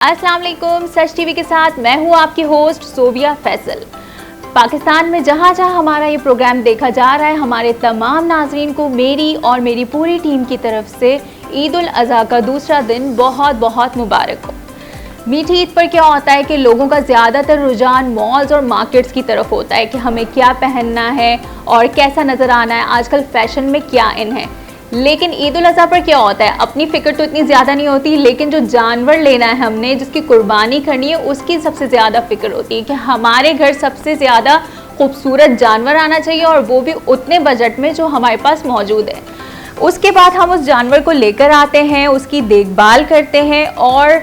अस्सलाम वालेकुम। सच टीवी के साथ मैं हूँ आपकी होस्ट सोबिया फैसल। पाकिस्तान में जहाँ जहाँ हमारा ये प्रोग्राम देखा जा रहा है, हमारे तमाम नाजरीन को मेरी और मेरी पूरी टीम की तरफ से ईद उल अज़हा का दूसरा दिन बहुत बहुत मुबारक हो। मीठी ईद पर क्या होता है कि लोगों का ज़्यादातर रुझान मॉल्स और मार्केट्स की तरफ होता है कि हमें क्या पहनना है और कैसा नज़र आना है, आजकल फैशन में क्या इन है। लेकिन ईद उल अज़हा पर क्या होता है, अपनी फ़िक्र तो इतनी ज़्यादा नहीं होती, लेकिन जो जानवर लेना है हमने, जिसकी कुर्बानी करनी है, उसकी सबसे ज़्यादा फ़िक्र होती है कि हमारे घर सबसे ज़्यादा खूबसूरत जानवर आना चाहिए और वो भी उतने बजट में जो हमारे पास मौजूद है। उसके बाद हम उस जानवर को लेकर आते हैं, उसकी देखभाल करते हैं और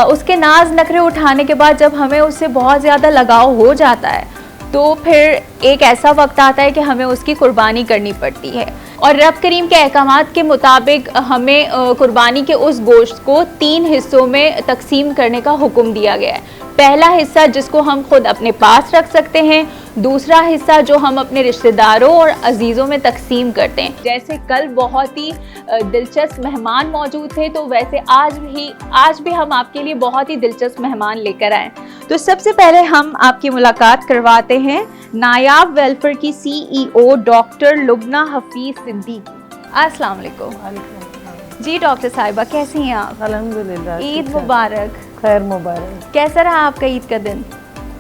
उसके नाज नखरे उठाने के बाद जब हमें उससे बहुत ज़्यादा लगाव हो जाता है तो फिर एक ऐसा वक्त आता है कि हमें उसकी कुर्बानी करनी पड़ती है। और रब करीम के अहकामात के मुताबिक हमें कुर्बानी के उस गोश्त को 3 हिस्सों में तकसीम करने का हुक्म दिया गया है। पहला हिस्सा जिसको हम खुद अपने पास रख सकते हैं, दूसरा हिस्सा जो हम अपने रिश्तेदारों और अजीज़ों में तकसीम करते हैं। जैसे कल बहुत ही दिलचस्प मेहमान मौजूद थे, तो वैसे आज भी हम आपके लिए बहुत ही दिलचस्प मेहमान लेकर आए। तो सबसे पहले हम आपकी मुलाकात करवाते हैं नायाब वेलफेयर की CEO डॉक्टर लुबना हफीज सिद्दीकी। अस्सलाम वालेकुम। जी डॉक्टर साहिबा, कैसी हैं आप? अल्हम्दुलिल्लाह। ईद मुबारक। खैर मुबारक। कैसा रहा आपका ईद का दिन?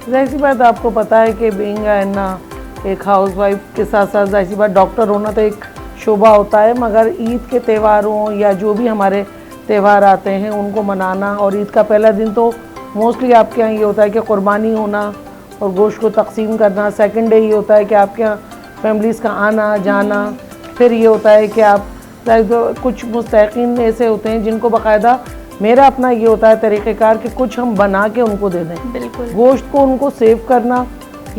जाहिर सी बात, आपको पता है कि बीइंग एक हाउस वाइफ के साथ साथ जाहिर सी बात डॉक्टर होना तो एक शोभा होता है, मगर ईद के त्योहारों या जो भी हमारे त्यौहार आते हैं उनको मनाना, और ईद का पहला दिन तो मोस्टली आपके यहाँ ये होता है कि कुर्बानी होना और गोश्त को तकसीम करना। सेकंड डे ये होता है कि आपके यहाँ फैमिलीज़ का आना जाना। फिर ये होता है कि आप कुछ मुस्तहिकीन ऐसे होते हैं जिनको बाकायदा, मेरा अपना ये होता है तरीक़ेकार कि कुछ हम बना के उनको दे दें। बिल्कुल। गोश्त को उनको सेव करना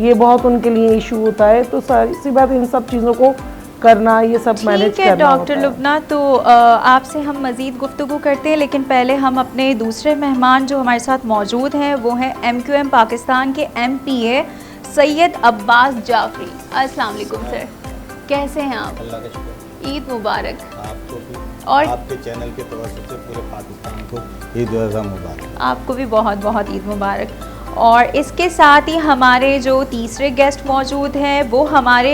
ये बहुत उनके लिए इशू होता है, तो सारी सी बात इन सब चीज़ों को करना, ये सब मैनेज करना। डॉक्टर लुबना, तो आपसे हम मज़ीद गुफ्तगू करते हैं, लेकिन पहले हम अपने दूसरे मेहमान जो हमारे साथ मौजूद हैं वो हैं MQM पाकिस्तान के MPA सैयद अब्बास जाफरी। अस्सलाम वालेकुम सर, कैसे हैं आप? अल्लाह का शुक्र। ईद मुबारक आपको भी और आपके चैनल के तवज्जुह से पूरे पाकिस्तान को ईद उल अज़हा मुबारक। आपको भी बहुत बहुत ईद मुबारक। और इसके साथ ही हमारे जो तीसरे गेस्ट मौजूद हैं वो हमारे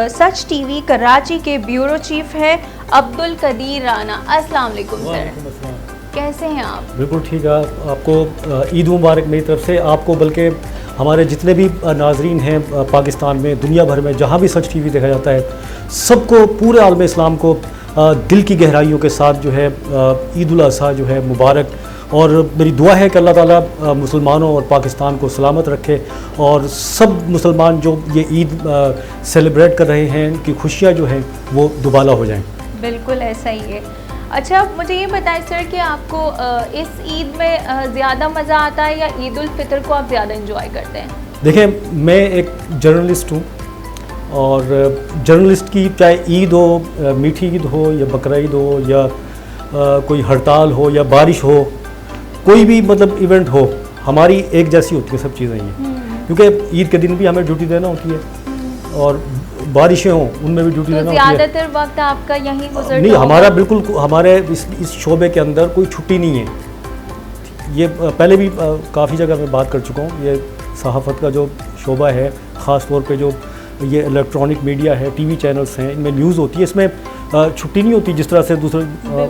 सच टीवी कराची के ब्यूरो चीफ हैं अब्दुल कदीर राना। अस्सलाम वालेकुम सर, कैसे हैं आप? बिल्कुल ठीक है। आपको ईद मुबारक मेरी तरफ से, आपको बल्कि हमारे जितने भी नाजरीन हैं पाकिस्तान में, दुनिया भर में जहाँ भी सच टीवी देखा जाता है, सबको, पूरे आलम इस्लाम को दिल की गहराइयों के साथ जो है ईद उल अज़हा जो है मुबारक। और मेरी दुआ है कि अल्लाह ताला मुसलमानों और पाकिस्तान को सलामत रखे और सब मुसलमान जो ये ईद सेलिब्रेट कर रहे हैं उनकी खुशियाँ जो हैं वो दुबाला हो जाएं। बिल्कुल ऐसा ही है। अच्छा, मुझे ये बताएं सर कि आपको इस ईद में ज़्यादा मज़ा आता है या ईद उल फितर को आप ज़्यादा इंजॉय करते हैं? देखें, मैं एक जर्नलिस्ट हूँ और जर्नलिस्ट की चाहे ईद हो, मीठी ईद हो या बकरा ईद हो या कोई हड़ताल हो या बारिश हो, कोई भी मतलब इवेंट हो, हमारी एक जैसी होती है सब चीज़ें ये। क्योंकि ईद के दिन भी हमें ड्यूटी देना होती है और बारिशें हों उनमें भी ड्यूटी देना होती है। ज़्यादातर वक्त आपका यहीं गुजरता नहीं, हमारा बिल्कुल, हमारे इस शोबे के अंदर कोई छुट्टी नहीं है। ये पहले भी काफ़ी जगह मैं बात कर चुका हूँ। ये सहाफ़त का जो शोबा है, ख़ास तौर पे जो ये इलेक्ट्रॉनिक मीडिया है, TV चैनल्स हैं, इनमें न्यूज़ होती है, इसमें छुट्टी नहीं होती जिस तरह से दूसरे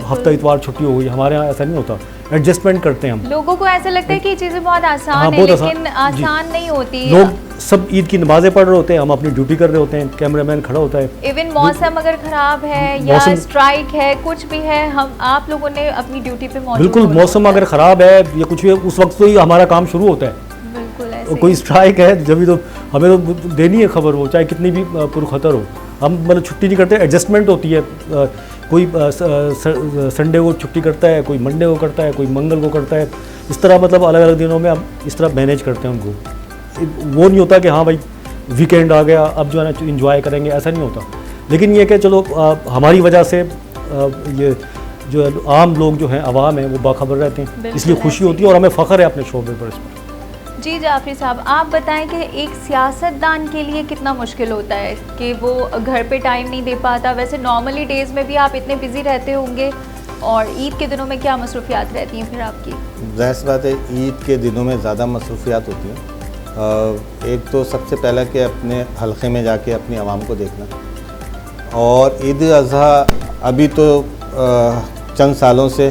हफ्ता इतवार छुट्टी हो गई। हमारे यहाँ ऐसा नहीं होता, एडजस्टमेंट करते हैं हम। लोगों को ऐसा लगता है कि ये चीज़ें बहुत आसान है, बहुत लेकिन आसान नहीं होती। लोग सब ईद की नमाज़ें पढ़ रहे होते हैं, हम अपनी ड्यूटी कर रहे होते हैं, कैमरामैन खड़ा होता है। इवन मौसम अगर ख़राब है या स्ट्राइक है, कुछ भी है, हम आप लोगों ने अपनी ड्यूटी पे मौजूद। बिल्कुल, मौसम अगर ख़राब है या कुछ भी, उस वक्त तो ही हमारा काम शुरू होता है। बिल्कुल, कोई स्ट्राइक है जब भी तो हमें तो देनी है खबर, वो चाहे कितनी भी पुरखतर हो। हम मतलब छुट्टी नहीं करते, एडजस्टमेंट होती है। कोई संडे को छुट्टी करता है, कोई मंडे को करता है, कोई मंगल को करता है। इस तरह मतलब अलग अलग दिनों में हम इस तरह मैनेज करते हैं उनको। वो नहीं होता कि हाँ भाई वीकेंड आ गया अब जो है ना इंजॉय करेंगे, ऐसा नहीं होता। लेकिन ये कि चलो हमारी वजह से ये जो आम लोग जो हैं, अवाम हैं, वो बाखबर रहते हैं, इसलिए खुशी होती है और हमें फ़ख्र है अपने शोबे पर इस पर। जी जाफरी साहब, आप बताएं कि एक सियासतदान के लिए कितना मुश्किल होता है कि वो घर पे टाइम नहीं दे पाता। वैसे नॉर्मली डेज़ में भी आप इतने बिज़ी रहते होंगे, और ईद के दिनों में क्या मसरूफियात रहती हैं फिर आपकी? जाहिर सी बात है, ईद के दिनों में ज़्यादा मसरूफियात होती हैं। एक तो सबसे पहला कि अपने हलक़े में जाके अपनी आवाम को देखना, और ईद अज़हा अभी तो चंद सालों से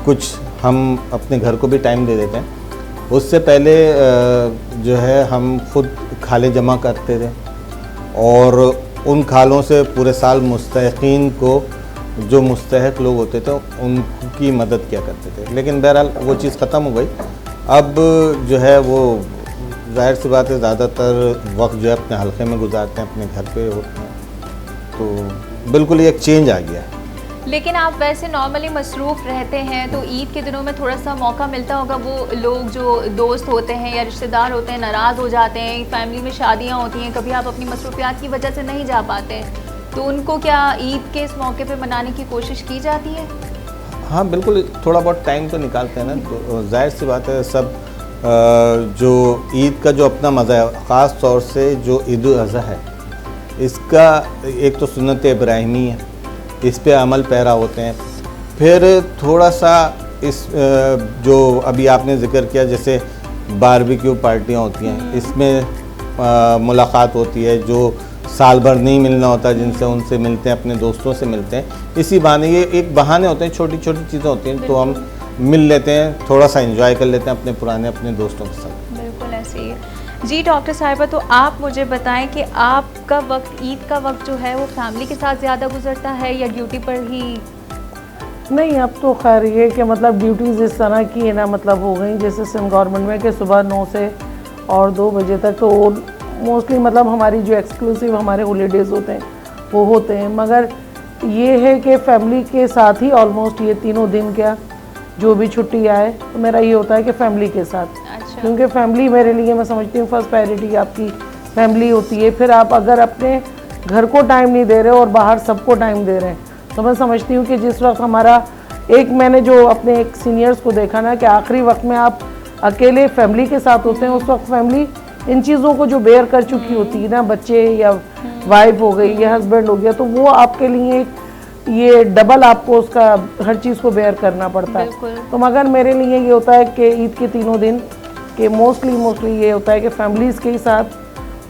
कुछ हम अपने घर को भी टाइम दे देते हैं। उससे पहले जो है हम खुद खाले जमा करते थे और उन खालों से पूरे साल मुस्तहिक़ीन को, जो मुस्तहिक़ लोग होते थे उनकी मदद किया करते थे। लेकिन बहरहाल वो चीज़ ख़त्म हो गई। अब जो है वो ज़ाहिर सी बात है ज़्यादातर वक्त जो है अपने हलक़े में गुजारते हैं, अपने घर पे होते हैं, तो बिल्कुल एक चेंज आ गया है। लेकिन आप वैसे नॉर्मली मसरूफ़ रहते हैं तो ईद के दिनों में थोड़ा सा मौका मिलता होगा, वो लोग जो दोस्त होते हैं या रिश्तेदार होते हैं नाराज़ हो जाते हैं, फैमिली में शादियां होती हैं, कभी आप अपनी मसरूफियात की वजह से नहीं जा पाते हैं, तो उनको क्या ईद के इस मौके पे मनाने की कोशिश की जाती है? हाँ बिल्कुल, थोड़ा बहुत टाइम तो निकालते हैं ना। तो जाहिर सी बात है सब जो ईद का जो अपना मज़ा है, ख़ास तौर से जो ईद उल अज़हा है, इसका एक तो सुन्नत इब्राहिमी है, इस पे अमल पैरा होते हैं। फिर थोड़ा सा इस जो अभी आपने ज़िक्र किया जैसे बारबेक्यू पार्टियाँ होती हैं, इसमें मुलाकात होती है, जो साल भर नहीं मिलना होता जिनसे, उनसे मिलते हैं, अपने दोस्तों से मिलते हैं। इसी बहाने, ये एक बहाने होते हैं, छोटी छोटी चीज़ें होती हैं, तो हम मिल लेते हैं, थोड़ा सा एंजॉय कर लेते हैं अपने दोस्तों के साथ। बिल्कुल ऐसे ही है जी। डॉक्टर साहिबा, तो आप मुझे बताएं कि आपका वक्त, ईद का वक्त जो है वो फैमिली के साथ ज़्यादा गुजरता है या ड्यूटी पर ही? नहीं, अब तो खैर ये कि मतलब ड्यूटीज़ इस तरह की है ना, मतलब हो गई जैसे सिंध गवर्नमेंट में कि सुबह 9 से और 2 बजे तक, तो मोस्टली मतलब हमारी जो एक्सक्लूसिव हमारे हॉलीडेज़ होते हैं वो होते हैं। मगर ये है कि फैमिली के साथ ही ऑलमोस्ट ये तीनों दिन क्या जो भी छुट्टी आए तो मेरा ये होता है कि फ़ैमिली के साथ। अच्छा। क्योंकि फैमिली मेरे लिए, मैं समझती हूँ फर्स्ट प्रायोरिटी आपकी फैमिली होती है। फिर आप अगर अपने घर को टाइम नहीं दे रहे और बाहर सबको टाइम दे रहे हैं, तो मैं समझती हूँ कि जिस वक्त हमारा मैंने जो अपने एक सीनियर्स को देखा ना कि आखिरी वक्त में आप अकेले फैमिली के साथ होते हैं, उस वक्त फैमिली इन चीज़ों को जो बेयर कर चुकी होती है ना, बच्चे या वाइफ हो गई या हस्बैंड हो गया, तो वो आपके लिए ये डबल आपको उसका हर चीज़ को बेयर करना पड़ता है। तो मगर मेरे लिए ये होता है कि ईद के तीनों दिन के मोस्टली ये होता है कि फैमिलीज़ के ही साथ,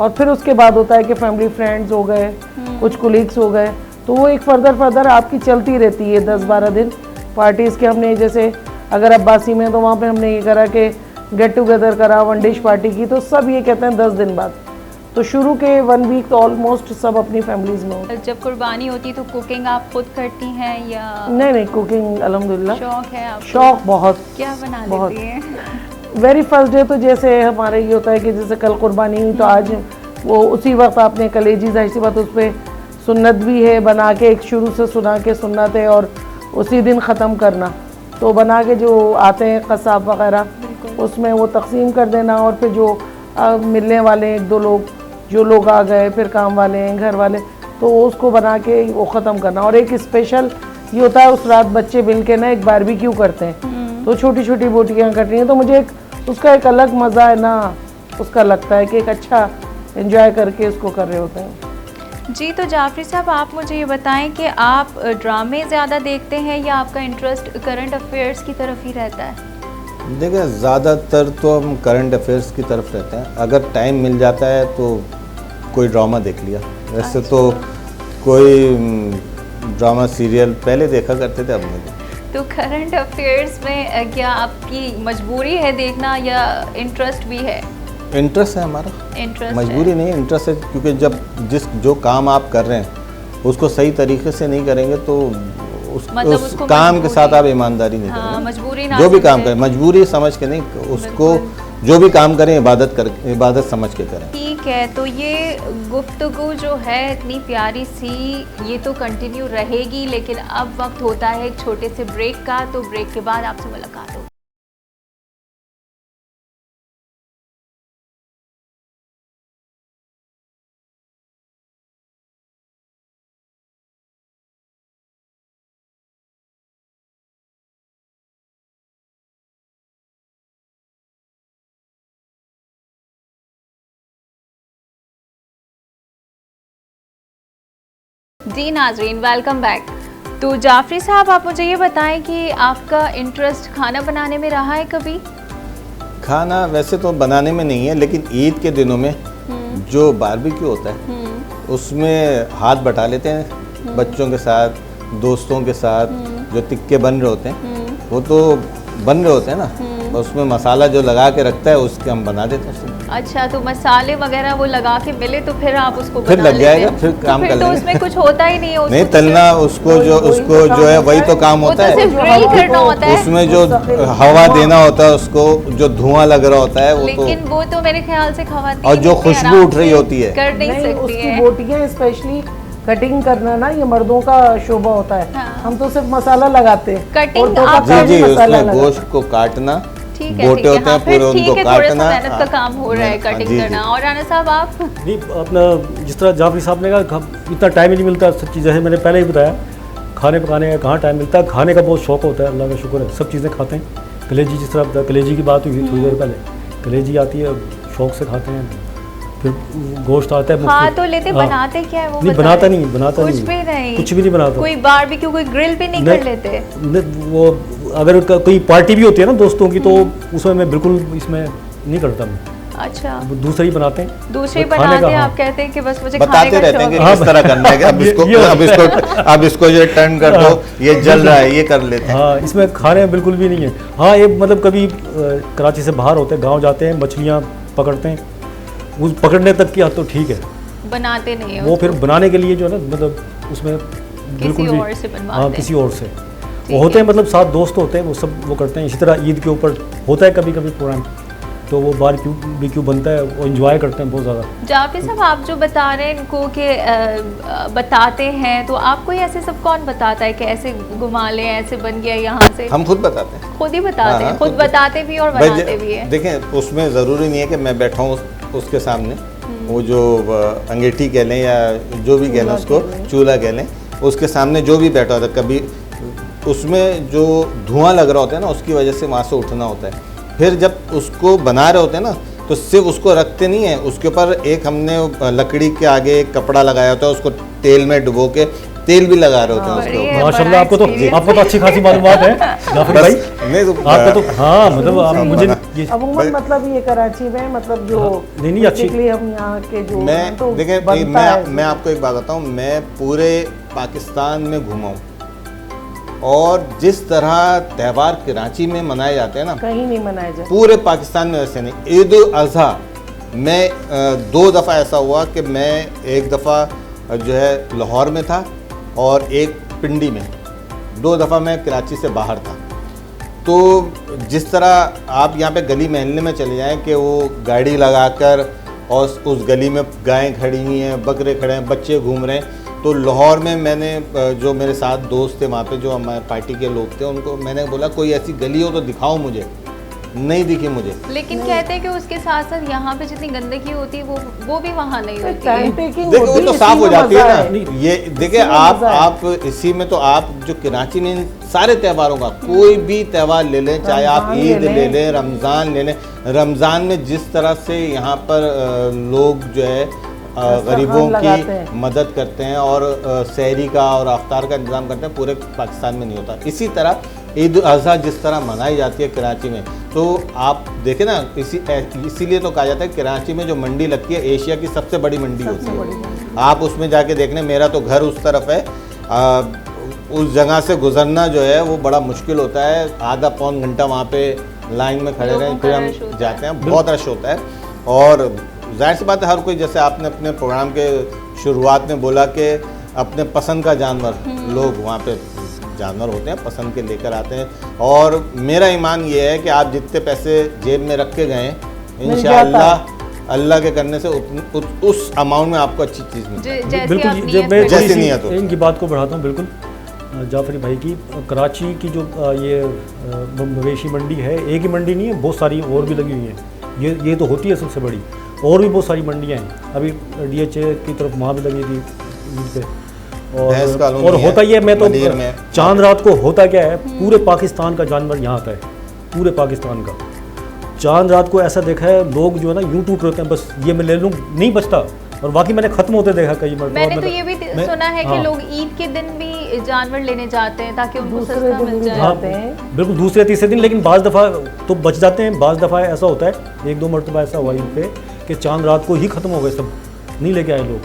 और फिर उसके बाद होता है कि फैमिली फ्रेंड्स हो गए, कुछ कोलीग्स हो गए, तो वो एक फर्दर आपकी चलती रहती है 10-12 दिन पार्टीज़ के। हमने जैसे अगर अब्बासी में, तो वहाँ पे हमने ये करा कि गेट टुगेदर करा, वन डिश पार्टी की, तो सब ये कहते हैं 10 दिन बाद। तो शुरू के 1 वीक तो ऑलमोस्ट सब अपनी फैमिलीज़ में होते। जब कुर्बानी होती है तो कुकिंग आप खुद करती हैं या? नहीं, कुकिंग अल्हम्दुलिल्लाह शौक है आपको? शौक बहुत। क्या बना लेती हैं? वेरी फर्स्ट डे तो जैसे हमारे ये होता है कि जैसे कल कुर्बानी हुई तो आज वो उसी वक्त आपने कलेजी, जाहिर सी बात उस पर सुन्नत भी है बना के, एक शुरू से सुना के सुन्नत है और उसी दिन ख़त्म करना, तो बना के जो आते हैं कसाब वगैरह उसमें वो तकसीम कर देना, और फिर जो मिलने वाले 1-2 लोग, जो लोग आ गए, फिर काम वाले हैं, घर वाले, तो उसको बना के वो ख़त्म करना। और एक स्पेशल ये होता है उस रात बच्चे मिल के ना एक बारबेक्यू करते हैं, तो छोटी छोटी बोटियाँ कटनी हैं, तो मुझे उसका एक अलग मज़ा है ना, उसका लगता है कि एक अच्छा एंजॉय करके इसको कर रहे होते हैं। जी, तो जाफरी साहब आप मुझे ये बताएं कि आप ड्रामे ज़्यादा देखते हैं या आपका इंटरेस्ट करंट अफेयर्स की तरफ ही रहता है? देखिए, ज़्यादातर तो हम करंट अफेयर्स की तरफ रहते हैं। अगर टाइम मिल जाता है तो कोई ड्रामा देख लिया, वैसे तो कोई ड्रामा सीरियल पहले देखा करते थे, अब नहीं। तो करंट अफेयर्स में क्या आपकी मजबूरी है देखना या इंटरेस्ट भी है? इंटरेस्ट है हमारा, इंटरेस्ट मजबूरी है। नहीं है, इंटरेस्ट है। क्योंकि जब जो काम आप कर रहे हैं उसको सही तरीके से नहीं करेंगे तो उस काम के साथ आप ईमानदारी नहीं करेंगे। मजबूरी ना, जो भी काम करें मजबूरी समझ के नहीं, उसको जो भी काम करें इबादत समझ के करें। ठीक है, तो ये गुफ्तगू जो है इतनी प्यारी सी, ये तो कंटिन्यू रहेगी, लेकिन अब वक्त होता है एक छोटे से ब्रेक का, तो ब्रेक के बाद आपसे मुलाकात होगी। जी नाजरीन, वेलकम बैक। तो जाफरी साहब, आप मुझे ये बताएं कि आपका इंटरेस्ट खाना बनाने में रहा है कभी? खाना वैसे तो बनाने में नहीं है, लेकिन ईद के दिनों में जो बारबेक्यू होता है उसमें हाथ बटा लेते हैं बच्चों के साथ, दोस्तों के साथ। जो टिक्के बन रहे होते हैं वो तो बन रहे होते हैं ना, उसमें मसाला जो लगा के रखता है उसके हम बना देते हैं। अच्छा, तो मसाले वगैरह वो लगा के मिले तो फिर आप उसको फिर बना लग जाएगा, लेते फिर हैं। काम तो कर फिर तो लेंगे। उसमें कुछ होता ही नहीं है, नहीं, उसको तलना उसको जो है वही तो काम वो होता तो सिर्फ है। ग्रिल करना होता है। उसमें जो हवा देना होता है उसको, जो धुआं लग रहा होता है वो तो, लेकिन वो तो मेरे ख्याल से खवातीन और जो इतने खुशबू आराम उठ रही से होती है। कर नहीं सकती उसकी है। बोटियां स्पेशली कटिंग करना ना, ये मर्दों का शोभा होता है। हाँ। हम तो सिर्फ मसाला लगाते हैं। कटिंग औरतों का आप- काम जी मसाला उसमें लगाना। गोश्त को काटना, ठीक है, बोटे होते हैं फिर पूरे, ठीक उनको है, थोड़ा सा काटना। मेहनत का काम हो रहा है हाँ, कटिंग जी, जी। करना। और राना साहब आप? नहीं, अपना जिस तरह जाफरी साहब ने कहा, इतना टाइम ही नहीं मिलता सब चीज़ें हैं। मैंने पहले ही बताया, खाने पकाने का कहाँ टाइम मिलता है। खाने का बहुत शौक होता है, अल्लाह का शुक्र है, सब चीज़ें खाते हैं। कलेजी, जिस तरह कलेजी की बात हुई थी थोड़ी देर पहले, कलेजी आती है, शौक से खाते हैं। फिर गोश्त आता है खा मुख्तलिफ- तो लेते, हाँ। बनाते क्या है वो नहीं, बताएं। बनाता नहीं, बनाता कुछ नहीं, भी नहीं, कुछ भी नहीं बनाता। कोई बारबेक्यू, कोई ग्रिल भी नहीं कर लेते? नहीं, वो अगर कोई पार्टी भी होती है ना दोस्तों की, तो उसमें मैं बिल्कुल इसमें नहीं करता मैं। अच्छा, वो दूसरे ही बनाते हैं। दूसरे वो खाने बनाते का, हैं, हाँ। आप कहते हैं कि बस मुझे खाने बताते का रहते हैं शौक कि है। किस तरह करना है कि अब इसको ये टर्न कर दो, ये जल रहा है, ये कर लेते हैं। हाँ, इसमें खाने में बिल्कुल भी नहीं है। हाँ, ये मतलब कभी कराची से बाहर होते हैं, गांव जाते हैं, मछलियाँ पकड़ते हैं, उस पकड़ने तक की हद तो ठीक है। बनाते नहीं है वो फिर उसको। बनाने के लिए जो है ना, मतलब उसमें बिल्कुल भी, और से बनवाते हाँ, हैं। किसी और से। वो होते हैं, मतलब 7 दोस्त होते हैं, वो सब वो करते हैं। इसी तरह ईद के ऊपर होता है कभी कभी प्रोग्राम, तो वो बारबेक्यू बनता है, वो एंजॉय करते हैं बहुत ज़्यादा। जाफरी साहब, आप जो बता रहे हैं इनको कि बताते हैं, तो आपको ही ऐसे सब कौन बताता है कि ऐसे घुमा लें, ऐसे बन गया यहाँ से? हम खुद बताते हैं। खुद ही बताते हैं, हाँ, खुद खुद बताते भी और भाई, बनाते भी है। देखें, उसमें ज़रूरी नहीं है कि मैं बैठा हूँ उसके सामने, वो जो अंगीठी कह लें या जो भी कह लें उसको, चूल्हा कह लें, उसके सामने जो भी बैठा होता है, कभी उसमें जो धुआं लग रहा होता है ना, उसकी वजह से वहाँ से उठना होता है। फिर जब उसको बना रहे होते हैं ना, तो सिर्फ उसको रखते नहीं है, उसके ऊपर एक हमने लकड़ी के आगे एक कपड़ा लगाया होता है, उसको तेल में डुबो के तेल भी लगा रहे होते हैं उसके बढ़िया। ऊपर। माशाल्लाह, आपको तो अच्छी खासी मालूमात है जाफरी भाई। नहीं तो आपको तो, हाँ, मतलब आप मुझे ये अमूमन मतलब ये कराची में, मतलब जो नहीं, अच्छी- basically हम यहाँ के जो मैं तो देखें, बनता है। मैं आपको एक बात बताऊँ, मैं पूरे पाकिस्तान में घूमा हूँ, और जिस तरह त्यौहार कराची में मनाए जाते हैं ना, कहीं नहीं मनाया जाता। पूरे पाकिस्तान में वैसे नहीं। ईद उल अज़हा मैं 2 दफ़ा ऐसा हुआ कि मैं एक दफ़ा जो है लाहौर में था और एक पिंडी में, 2 दफ़ा मैं कराची से बाहर था। तो जिस तरह आप यहाँ पे गली महल्ले में चले जाएं कि वो गाड़ी लगाकर और उस गली में गायें खड़ी हुई हैं, बकरे खड़े हैं, बच्चे घूम रहे हैं, तो लाहौर में मैंने जो मेरे साथ दोस्त थे वहाँ पे, जो हमारे पार्टी के लोग थे, उनको मैंने बोला कोई ऐसी गली हो तो दिखाओ मुझे, नहीं दिखी मुझे। लेकिन कहते हैं कि उसके साथ साथ यहाँ पे जितनी गंदगी होती है वो भी वहाँ नहीं होती है। टाइम टेकिंग देखिए वो तो साफ हो जाती है ना। है। ये देखिए, इसी में आप मजा है। आप इसी में तो आप जो कराची में इन सारे त्योहारों का कोई भी त्यौहार ले लें, चाहे आप रमज़ान ईद ले ले लें, रमज़ान ले लें, रमज़ान में जिस तरह से यहाँ पर लोग जो है गरीबों लगाते की हैं। मदद करते हैं और सहरी का और अफ्तार का इंतज़ाम करते हैं, पूरे पाकिस्तान में नहीं होता। इसी तरह ईद उल अज़हा जिस तरह मनाई जाती है कराची में, तो आप देखें ना, इसीलिए तो कहा जाता है कराची में जो मंडी लगती है एशिया की सबसे बड़ी मंडी होती है। आप उसमें जाके देखने, मेरा तो घर उस तरफ है, उस जगह से गुजरना जो है वो बड़ा मुश्किल होता है, आधा पौन घंटा वहाँ पे लाइन में खड़े रहें, फिर हम जाते हैं, बहुत रश होता है। और जाहिर सी बात है, हर कोई, जैसे आपने अपने प्रोग्राम के शुरुआत में बोला कि अपने पसंद का जानवर, लोग वहाँ पे जानवर होते हैं, पसंद के लेकर आते हैं। और मेरा ईमान ये है कि आप जितने पैसे जेब में रख के गए, इंशाअल्लाह अल्लाह के करने से उस अमाउंट में आपको अच्छी चीज़ मिलती है। बिल्कुल, जब मैं जैसी थोड़ी नीयत हो। सी इनकी बात को बढ़ाता हूँ, बिल्कुल जाफरी भाई की, कराची की जो ये मवेशी मंडी है, एक ही मंडी नहीं है, बहुत सारी और भी लगी हुई हैं। ये तो होती है सबसे बड़ी, और भी बहुत सारी मंडियाँ हैं। अभी DHA की तरफ वहाँ भी लगी थी ईद पे। और होता ही है, मैं तो चांद रात को होता क्या है, पूरे पाकिस्तान का जानवर यहाँ आता है, पूरे पाकिस्तान का। चांद रात को ऐसा देखा है, लोग जो है ना यूँ टूट रहते हैं, बस ये मैं ले लूँ, नहीं बचता। और बाकी मैंने ख़त्म होते देखा कई मरतबा। मैंने तो ये भी सुना है कि हाँ। लोग ईद के दिन भी जानवर लेने जाते हैं ताकि उनको दूसरे सस्ता दिन मिल भी जाए। जाते हैं। बिल्कुल दूसरे तीसरे दिन, लेकिन बाज़ दफ़ा तो बच जाते हैं, बाज़ दफ़ा ऐसा होता है, एक दो मरतबा ऐसा हुआ ईद पे कि चांद रात को ही ख़त्म हो गए, सब नहीं लेके आए लोग,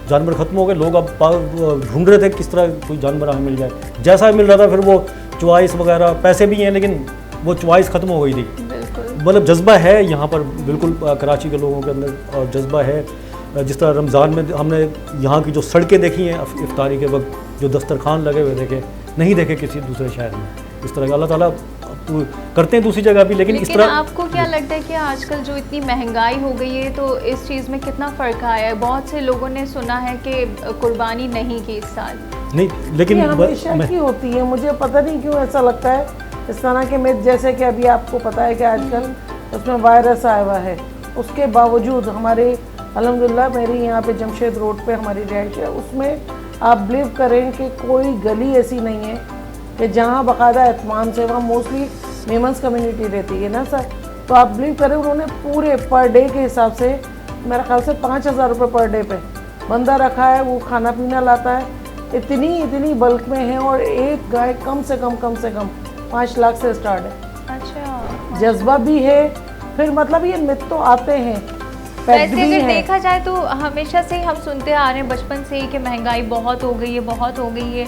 जानवर ख़त्म हो गए। लोग अब ढूंढ रहे थे किस तरह कोई जानवर हमें मिल जाए, जैसा मिल रहा था फिर वो चॉइस वगैरह, पैसे भी हैं लेकिन वो चॉइस ख़त्म हो गई थी। बिल्कुल मतलब जज्बा है यहाँ पर बिल्कुल कराची के लोगों के अंदर, और जज्बा है। जिस तरह रमज़ान में हमने यहाँ की जो सड़कें देखी हैं इफ्तारी के वक्त, जो दस्तरखान लगे हुए देखे, नहीं देखे किसी दूसरे शहर में। इस तरह का अल्लाह ताला करते हैं दूसरी जगह भी, लेकिन इस तरह। आपको क्या लगता है कि आजकल जो इतनी महंगाई हो गई है तो इस चीज़ में कितना फ़र्क आया है? बहुत से लोगों ने सुना है कि कुर्बानी नहीं की इस साल। नहीं, लेकिन ये हमेशा की होती है, मुझे पता नहीं क्यों ऐसा लगता है इस तरह के मिथ, जैसे कि अभी आपको पता है कि आजकल उसमें वायरस आया हुआ है, उसके बावजूद हमारे अल्हम्दुलिल्लाह मेरी यहाँ पे जमशेद रोड पे हमारी रिहाइश है, उसमें आप बिलीव करें कि कोई गली ऐसी नहीं है कि जहाँ बाकायदा एहतमाम से, वहाँ मोस्टली मेमन्स कम्युनिटी रहती है ना सर, तो आप बिलीव करें उन्होंने पूरे पर डे के हिसाब से मेरे ख्याल से 5,000 रुपये पर डे पे बंदा रखा है, वो खाना पीना लाता है, इतनी बल्क में है, और एक गाय कम से कम 5 लाख से स्टार्ट है। अच्छा, जज्बा भी है, फिर मतलब ये मिथ तो आते हैं, फैक्ट वैसे भी अगर है। देखा जाए तो हमेशा से हम सुनते आ रहे हैं बचपन से ही कि महंगाई बहुत हो गई है, बहुत हो गई है,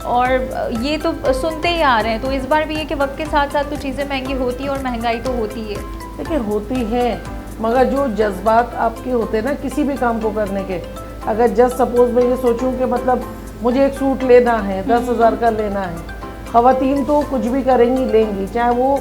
और ये तो सुनते ही आ रहे हैं। तो इस बार भी है कि वक्त के साथ साथ तो चीज़ें महंगी होती है और महंगाई तो होती है। देखिए होती है, मगर जो जज्बात आपके होते हैं ना किसी भी काम को करने के, अगर जस्ट सपोज मैं ये सोचूं कि मतलब मुझे एक सूट लेना है, 10,000 का लेना है, ख़वातीन तो कुछ भी करेंगी, लेंगी, चाहे वो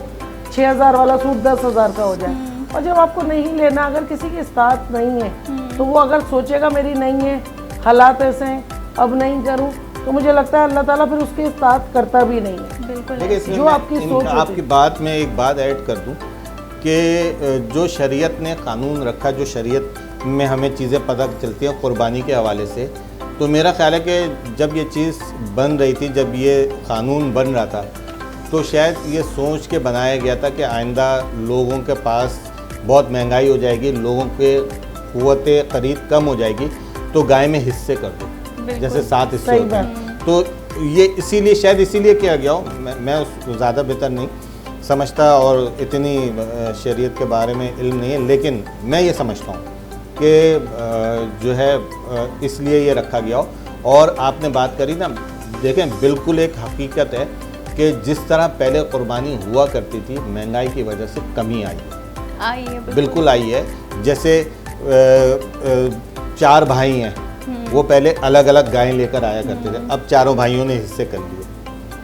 6,000 वाला सूट 10,000 का हो जाए। और जब आपको नहीं लेना, अगर किसी की इस्तात नहीं है, तो वो अगर सोचेगा मेरी नहीं है, हालात ऐसे हैं, अब नहीं करूं, तो मुझे लगता है अल्लाह ताला फिर उसकी इस्तात करता भी नहीं है। बिल्कुल। देखिए, इसमें जो मैं आपकी सोच होती आपकी बात में एक बात ऐड कर दूं कि जो शरीयत ने कानून रखा, जो शरीयत में हमें चीज़ें पता चलती हैं कुर्बानी के हवाले से, तो मेरा ख्याल है कि जब ये चीज़ बन रही थी, जब ये कानून बन रहा था, तो शायद ये सोच के बनाया गया था कि आइंदा लोगों के पास बहुत महंगाई हो जाएगी, लोगों के क़ुव्वत ख़रीद कम हो जाएगी, तो गाय में हिस्से कर दो, जैसे 7 हिस्से होते हैं। तो ये इसीलिए शायद इसीलिए किया गया हो, मैं उसको ज़्यादा बेहतर नहीं समझता और इतनी शरीयत के बारे में इल्म नहीं है, लेकिन मैं ये समझता हूँ कि जो है इसलिए ये रखा गया हो। और आपने बात करी ना, देखें बिल्कुल एक हकीकत है कि जिस तरह पहले कुर्बानी हुआ करती थी, महंगाई की वजह से कमी आई है, बिल्कुल आई है। जैसे 4 भाई हैं, वो पहले अलग अलग गायें लेकर आया करते थे, अब चारों भाइयों ने हिस्से कर लिए,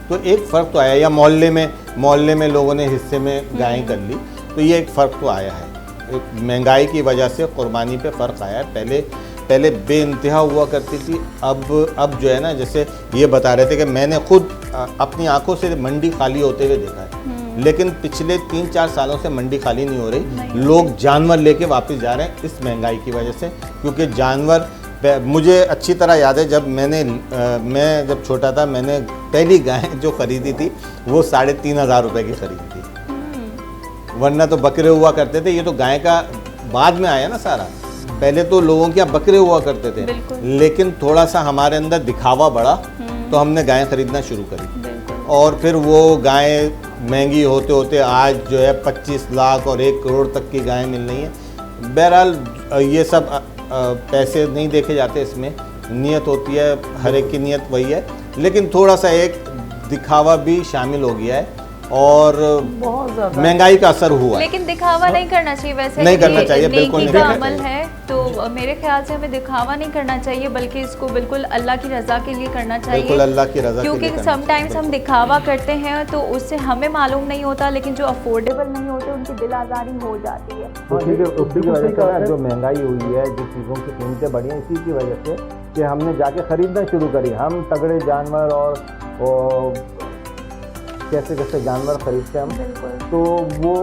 तो एक फ़र्क तो आया। या मोहल्ले में लोगों ने हिस्से में गायें कर ली, तो ये एक फ़र्क तो आया है। महंगाई की वजह से कुर्बानी पे फ़र्क आया है। पहले बेइंतहा हुआ करती थी, अब जो है ना, जैसे ये बता रहे थे कि मैंने खुद अपनी आंखों से मंडी खाली होते हुए देखा है, लेकिन पिछले 3-4 सालों से मंडी खाली नहीं हो रही। लोग जानवर लेके वापस जा रहे हैं इस महंगाई की वजह से, क्योंकि जानवर, मुझे अच्छी तरह याद है जब मैं जब छोटा था, मैंने पहली गाय जो ख़रीदी थी वो 3,500 रुपये की ख़रीदी थी, वरना तो बकरे हुआ करते थे। ये तो गाय का बाद में आया ना सारा, पहले तो लोगों के यहाँ बकरे हुआ करते थे, लेकिन थोड़ा सा हमारे अंदर दिखावा बढ़ा तो हमने गायें ख़रीदना शुरू करी, और फिर वो गायें महंगी होते होते आज जो है 25 लाख और 1 करोड़ तक की गायें मिल रही हैं। बहरहाल ये सब पैसे नहीं देखे जाते, इसमें नीयत होती है, हर एक की नीयत वही है, लेकिन थोड़ा सा एक दिखावा भी शामिल हो गया है और बहुत ज़्यादा महंगाई का असर हुआ। लेकिन दिखावा नहीं करना चाहिए, वैसे नहीं करना चाहिए, बिल्कुल नहीं का करना अमल चाहिए। है, तो मेरे ख्याल से हमें दिखावा नहीं करना चाहिए, बल्कि इसको बिल्कुल अल्लाह की रज़ा के लिए करना चाहिए। बिल्कुल अल्लाह की रज़ा के लिए क्योंकि करना समटाइम्स चाहिए। हम दिखावा करते हैं तो उससे हमें मालूम नहीं होता, लेकिन जो अफोर्डेबल नहीं होते उनकी दिल आज़ारी हो जाती है। उसी की वजह से ना जो महंगाई हुई है, जो चीज़ों की कीमतें बढ़ी हैं, इसी की वजह से कि हमने जाके ख़रीदना शुरू करी। हम तगड़े जानवर और कैसे कैसे जानवर खरीदते हैं हम, तो वो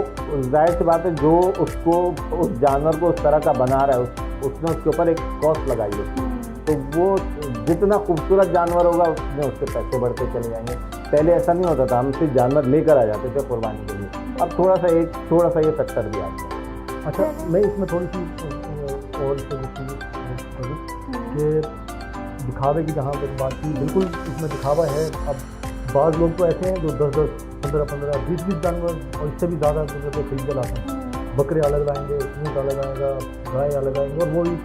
जाहिर सी बात है जो उसको उस जानवर को उस तरह का बना रहा है, उसने उसके ऊपर एक कॉस्ट लगाई है, तो वो जितना खूबसूरत जानवर होगा उसमें उसके पैसे बढ़ते चले जाएंगे। पहले ऐसा नहीं होता था, हम सिर्फ जानवर लेकर आ जाते थे कुर्बानी के लिए, अब थोड़ा सा ये फैक्टर भी आता है। अच्छा, मैं इसमें थोड़ी सी और कि दिखावे की जहाँ तक बात की, बिल्कुल इसमें दिखावा है। अब बाज़ लोग तो ऐसे हैं जो 10-10, 15-15, 20-20 जानवर और इससे भी ज़्यादा खरीद के लाते हैं। बकरे अलग लाएंगे, ऊँट अलग आएगा, गाय अलग आएंगे, और वो भी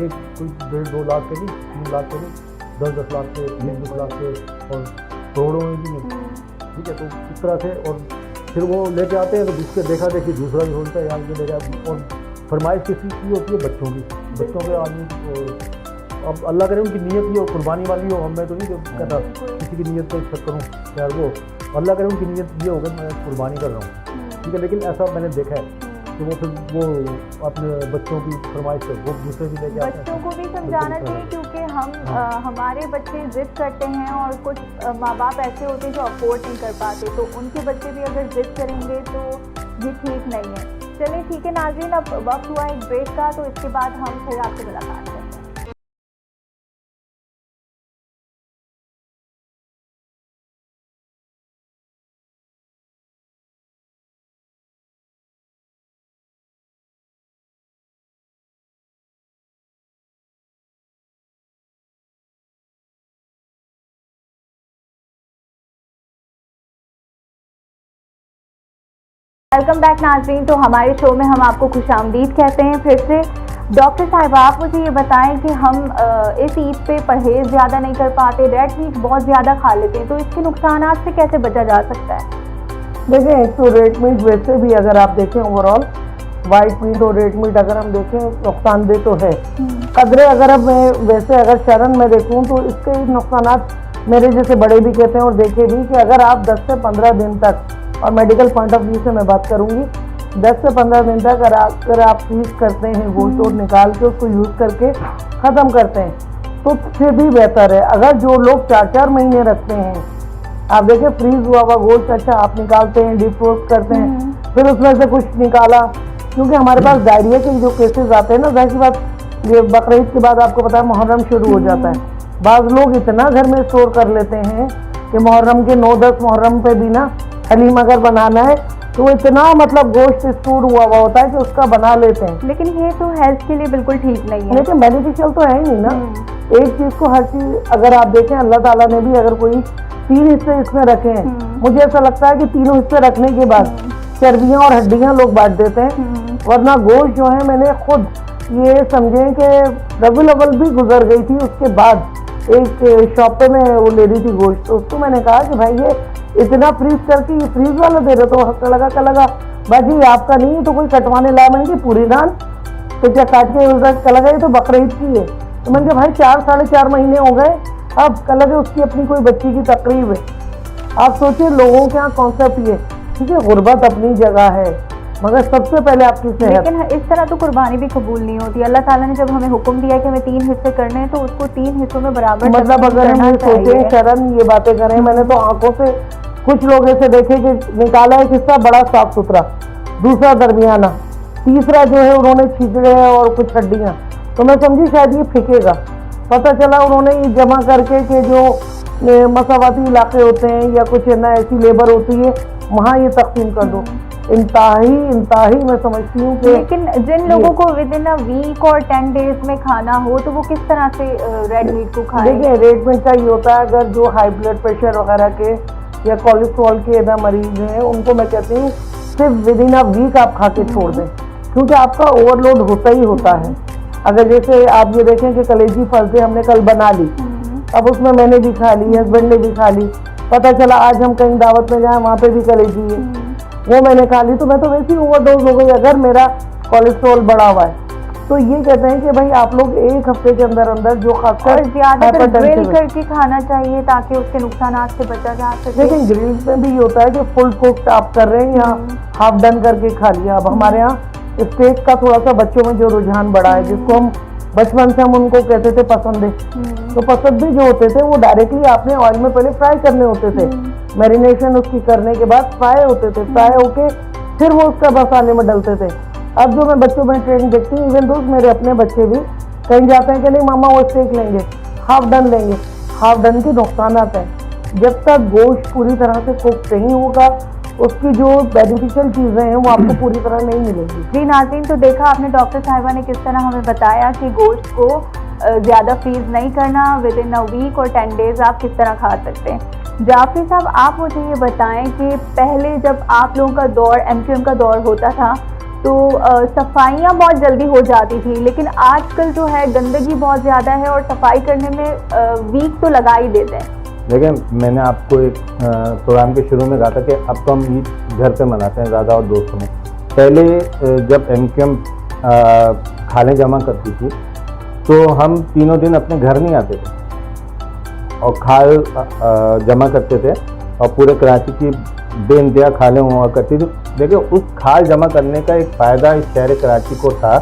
एक कोई 1.5-2 लाख के नहीं, 3 लाख के नहीं, 10-10 लाख के, 20-20 लाख के, और करोड़ों में भी नहीं। ठीक है, तो इस तरह से, और फिर वो लेके आते हैं तो जिसके देखा देखी दूसरा भी होता है, यहाँ के लेके आते। और फरमाइश किसी की होती है? बच्चों की, बच्चों के आदमी। अब अल्लाह करे उनकी नीयत ही हो, कुर्बानी वाली हो। मैं तो नहीं कहता किसी की नीयत को शक करूँ, यार वो अल्लाह करे उनकी नीयत ये होगा मैं कुर्बानी कर रहा हूँ। ठीक है, लेकिन ऐसा मैंने देखा है कि वो फिर वो अपने बच्चों की फरमाइश से वो दूसरे भी लेके आते हैं। बच्चों को भी समझाना चाहिए, क्योंकि हम हमारे बच्चे जिद करते हैं और कुछ माँ बाप ऐसे होते हैं जो अफोर्ड नहीं कर पाते, तो उनके बच्चे भी अगर जिद करेंगे तो ये ठीक नहीं है। चलिए ठीक है नाज़रीन, अब वक्त हुआ एक ब्रेक का, तो इसके बाद हम फिर आपसे मुलाकात करते हैं। वेलकम बैक नाज़रीन। तो हमारे शो में हम आपको खुशामदीद कहते हैं फिर से। डॉक्टर साहिबा, आप मुझे ये बताएं कि हम इस ईद पे परहेज़ ज़्यादा नहीं कर पाते, रेड मीट बहुत ज़्यादा खा लेते हैं, तो इसके नुकसानात से कैसे बचा जा सकता है? देखें, एक तो रेड मीट वैसे भी अगर आप देखें ओवरऑल वाइट मीट और रेड मीट अगर हम देखें नुकसानदेह तो है। कदरे अगर अब मैं वैसे अगर शरण में देखूँ तो इसके नुकसानात मेरे जैसे बड़े भी कहते हैं और देखे भी कि अगर आप 10 से 15 दिन तक, और मेडिकल पॉइंट ऑफ व्यू से मैं बात करूंगी, 10 से 15 दिन तक अगर आप फ्रीज करते हैं गोश्त और निकाल के उसको यूज़ करके ख़त्म करते हैं तो फिर भी बेहतर है। अगर जो लोग 4-4 महीने रखते हैं, आप देखिए फ्रीज हुआ हुआ गोश्त अच्छा आप निकालते हैं, डिप रोस्ट करते हैं, फिर उसमें से कुछ निकाला, क्योंकि हमारे पास डायरिया के जो केसेस आते हैं ना, जाहिर सी बात ये बकरीद के बाद आपको पता है मुहर्रम शुरू हो जाता है। बाज़ लोग इतना घर में स्टोर कर लेते हैं कि मुहर्रम के 9-10 मुहर्रम पे भी ना हलीम अगर बनाना है तो इतना मतलब गोश्त स्टोर हुआ होता है कि उसका बना लेते हैं। लेकिन ये तो हेल्थ के लिए बिल्कुल ठीक नहीं है। लेकिन बेनिफिशियल तो है ही नहीं ना। एक चीज़ को हर चीज़ अगर आप देखें, अल्लाह ताला ने भी अगर कोई 3 हिस्से इसमें रखे हैं, मुझे ऐसा लगता है कि तीनों हिस्से रखने के बाद चर्बियाँ और हड्डियाँ लोग बांट देते हैं, वरना गोश्त जो है मैंने खुद ये समझें कि रबीउल अव्वल भी गुजर गई थी, उसके बाद एक शॉप पे मैं वो ले रही थी गोश्त, तो उसको मैंने कहा कि भाई ये इतना फ्रीज करके ये फ्रीज वाला दे रहे, तो हंसने लगा बाजी आपका नहीं है तो कोई कटवाने लाया। मैंने कि पूरी दान तो क्या काट के लगा, ये तो बकरीद की है। तो मैंने कहा भाई 4-4.5 महीने हो गए, अब कल लगे उसकी अपनी कोई बच्ची की तकरीब है। आप सोचिए लोगों के यहाँ कॉन्सेप्ट ये, ठीक है गुर्बत अपनी जगह है मगर सबसे पहले आपकी सेहत। लेकिन इस तरह तो कुर्बानी भी कबूल नहीं होती। अल्लाह ताला ने जब हमें हुक्म दिया कि हमें 3 हिस्से करने हैं तो उसको 3 हिस्सों में बराबर मतलब अगर हम ये सोचे शरण ये बातें करें, मैंने तो आंखों से कुछ लोग ऐसे देखे कि निकाला एक हिस्सा बड़ा साफ सुथरा, दूसरा दरमियाना, तीसरा जो है उन्होंने छिचड़े और कुछ हड्डियाँ, तो मैं समझी शायद ये फेंकेगा। पता चला उन्होंने ये जमा करके कि जो मसावाती इलाके होते हैं या कुछ है ना ऐसी लेबर होती है वहाँ ये तकसीम कर दो। इंतहाई मैं समझती हूँ कि लेकिन जिन लोगों को विद इन अ वीक और 10 डेज में खाना हो तो वो किस तरह से रेड मीट को खाएं? देखिए रेड मीट का ये होता है, अगर जो हाई ब्लड प्रेशर वगैरह के या कोलेस्ट्रॉल के ना मरीज हैं उनको मैं कहती हूँ सिर्फ विद इन अ वीक आप खा के छोड़ दें, क्योंकि आपका ओवरलोड होता ही होता है। अगर जैसे आप ये देखें कि कलेजी फलसे हमने कल बना ली, अब उसमें मैंने भी खा ली, हस्बैंड ने भी खा ली, पता चला आज हम कहीं दावत में जाएं वहाँ पे भी कलेजी है, वो मैंने खा ली, तो मैं तो वैसे ही ओवरडोज हो गई अगर मेरा कोलेस्ट्रॉल बढ़ा हुआ है। तो ये कहते हैं कि भाई आप लोग 1 हफ्ते के अंदर अंदर जो खासकर ज्यादातर ग्रिल करके खाना चाहिए ताकि उसके नुकसानात से बचा जा सके। लेकिन ग्रिल में भी ये होता है कि फुल कुक्ड आप कर रहे हैं या हाफ डन करके खा लिया। अब हमारे यहाँ स्टेक का थोड़ा सा बच्चों में जो रुझान बढ़ा है, जिसको हम बचपन से हम उनको कहते थे पसंद है, तो पसंद भी जो होते थे वो डायरेक्टली आपने ऑयल में पहले फ्राई करने होते थे, मैरिनेशन उसकी करने के बाद फ्राई होते थे, फ्राई होके फिर वो उसका मसाले में डलते थे। अब जो मैं बच्चों में ट्रेनिंग देखती हूँ, इवन दोस्त मेरे अपने बच्चे भी कहीं जाते हैं कि नहीं मामा वो स्टेक लेंगे, हाफ डन लेंगे। हाफ डन के नुकसान हैं, जब तक गोश्त पूरी तरह से कुक नहीं होगा उसकी जो बेनिफिशियल चीज़ें हैं वो आपको पूरी तरह नहीं मिलेंगी। जी नाज़रीन, तो देखा आपने डॉक्टर साहिबा ने किस तरह हमें बताया कि गोश्त को ज़्यादा फ्रीज नहीं करना, विद इन अ वीक और 10 डेज़ आप किस तरह खा सकते हैं। जाफरी साहब, आप मुझे ये बताएं कि पहले जब आप लोगों का दौर MQM का दौर होता था तो सफाइयाँ बहुत जल्दी हो जाती थी, लेकिन आजकल जो है गंदगी बहुत ज़्यादा है और सफाई करने में वीक तो लगा ही देते हैं। देखिए, मैंने आपको एक प्रोग्राम के शुरू में कहा था कि अब तो हम ईद घर पे मनाते हैं ज़्यादा और दोस्तों में। पहले जब MQM खाने जमा करती थी तो हम तीनों दिन अपने घर नहीं आते थे और खाल जमा करते थे और पूरे कराची की बेइंतहा खालें हुआ करती थी। देखिए, उस खाल जमा करने का एक फ़ायदा इस शहर कराची को था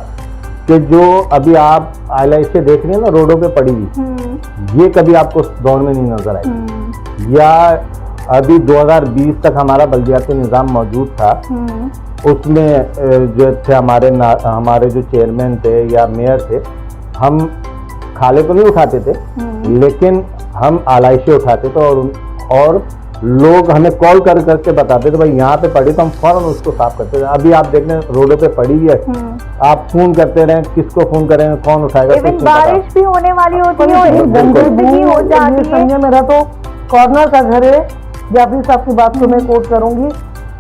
कि जो अभी आप आइलैशें देख रहे हैं ना रोडों पे पड़ी हुई, ये कभी आपको उस दौर में नहीं नजर आई। या अभी 2020 तक हमारा बल्दियाती निज़ाम मौजूद था, उसमें जो थे हमारे जो चेयरमैन थे या मेयर थे, हम खाले तो नहीं उठाते थे लेकिन हम आलाइशें उठाते थे और लोग हमें कॉल कर करके बताते थे भाई यहाँ पे पड़ी, तो हम फौरन उसको साफ करते थे। अभी आप देख रहे हैं रोडों पे पड़ी है, आप फोन करते रहे, किसको फोन करें, कौन उठाएगा। बारिश भी होने वाली होती है और गंदगी हो जाती है। समझे, मेरा तो कॉर्नर का घर है। जाफरी साहब की बात को मैं कोट करूंगी,